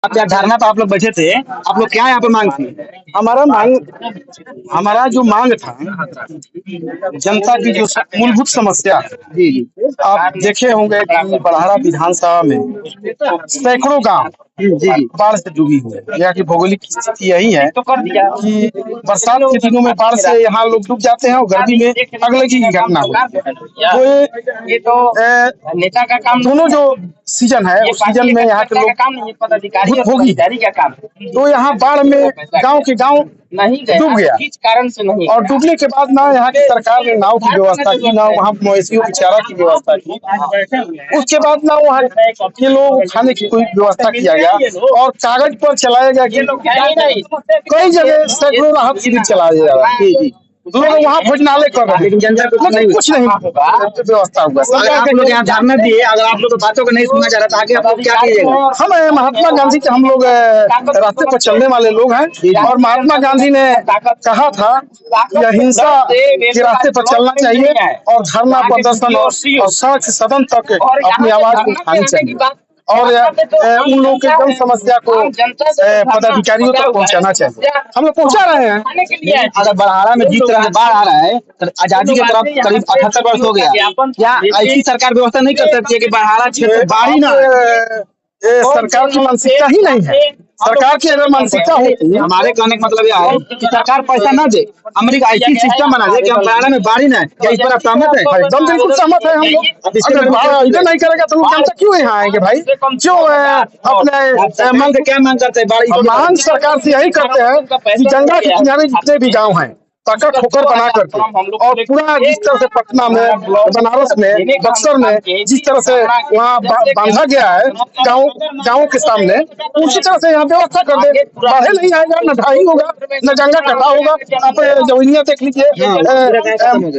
आप यहाँ धरना पे आप लोग बैठे थे, आप लोग क्या यहाँ पे मांग थी? हमारा जो मांग था, जनता की जो मूलभूत समस्या, जी जी आप देखे होंगे कि बड़हरा विधानसभा में सैकड़ों गांव जी जी बाढ़ से डूबी हुई है। यहाँ की भौगोलिक स्थिति यही है कि बरसात के दिनों में बाढ़ से यहाँ लोग डूब जाते हैं और गर्मी में अगलगी की घटना होती है। तो ये तो नेता का काम दोनों जो सीजन है उस सीजन में यहाँ के लोग काम नहीं, पदाधिकारी और भोगी कर्मचारी का काम है। तो यहाँ बाढ़ में गांव के गांव नहीं डूब गया। किस कारण से नहीं, और डूबने के बाद ना यहाँ की सरकार ने नाव की व्यवस्था की, ना वहाँ मवेशियों की चारा की व्यवस्था की। उसके बाद ना वहाँ के लोग खाने की कोई व्यवस्था किया गया और कागज पर चलाया गया कि कई जगह सैकड़ों राहत शिविर चलाया जा रहा है। लोग वहाँ भोजनालय कर रहे हैं, लेकिन जनता को कुछ नहीं व्यवस्था हुआ। आप लोग यहाँ धरना दिए, अगर आप लोग बातों को नहीं सुना जा रहा था आगे आप लोग क्या कीजिएगा? हम महात्मा गांधी के हम लोग रास्ते पर चलने वाले लोग हैं और महात्मा गांधी ने कहा था कि अहिंसा के रास्ते पर चलना चाहिए और धरना प्रदर्शन और सड़क से सदन तक अपनी आवाज को उठानी चाहिए और उन लोगों के जन समस्या को पदाधिकारियों तक पहुंचाना चाहिए। हम लोग पहुंचा रहे हैं। अगर बड़हारा में जिस तरह से बाढ़ आ रहा है तो आजादी के तरफ करीब 78 वर्ष हो गया, क्या ऐसी सरकार व्यवस्था नहीं कर सकती है कि बड़हारा क्षेत्र बाढ़ ही ना? सरकार की मानसिकता ही नहीं है। सरकार की अगर मानसिकता होती, हमारे कहने का मतलब यह है कि सरकार पैसा ना दे, अमेरिका ऐसी सिस्टम बना दे कि हम बड़हारा में बाढ़ ही ना। क्या इस पर आप सहमत है? एकदम बिल्कुल सहमत है हम लोग। अगर इधर नहीं करेगा तो लोग जनता क्यों यहाँ आएंगे भाई? क्यों अपने मांग क्या मांग करते हैं? मांग सरकार से यही करते हैं कि गंगा के किनारे जितने भी गाँव हैं पक्का ठोकर बना करके और पूरा जिस तरह से पटना में, बनारस में, बक्सर में जिस तरह से वहाँ बांधा गया है गाँव के सामने, उसी तरह से यहाँ व्यवस्था कर दे। बाढ़ नहीं आएगा, न ढाई होगा, न गंगा कटा होगा। आप जवनिया देख लीजिए,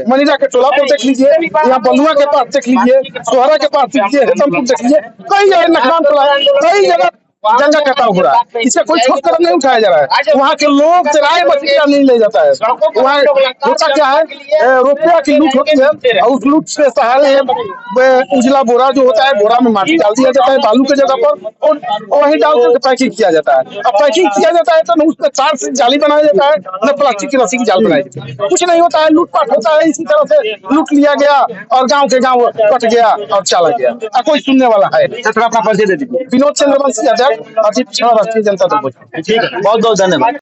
मनीरा के टोला पर देख लीजिए, यहाँ बलुआ के पास देख लीजिए, सोहरा के पास देख लीजिए, हेतमपुर देख लीजिए, कई जगह नखराम टोला, कई जगह गंगा कटा हो रहा है। इससे कोई ठोस कदम नहीं उठाया जा रहा है। वहाँ के लोग राय मछलियाँ नहीं ले जाता है। वहाँ होता क्या है, रुपया की लूट होती है और उस लूट से सहारे उजला बोरा जो होता है, बोरा में माटी डाल दिया जाता है बालू के जगह पर और वही डाल करके पैकिंग किया जाता है। अब पैकिंग किया जाता है तो न उसमें तार से जाली बनाया जाता है, न प्लास्टिक की रस्सी की जाल बनाई जाती है। कुछ नहीं होता है, लूटपाट होता है। इसी तरह से लूट लिया गया और गाँव के गाँव कट गया और चला गया। कोई सुनने वाला है? थोड़ा अपना परिचय दे दीजिए। विनोद चंद्रवंशी, अध्यक्ष अजीत राष्ट्रीय जनता दल। ठीक है, बहुत बहुत धन्यवाद।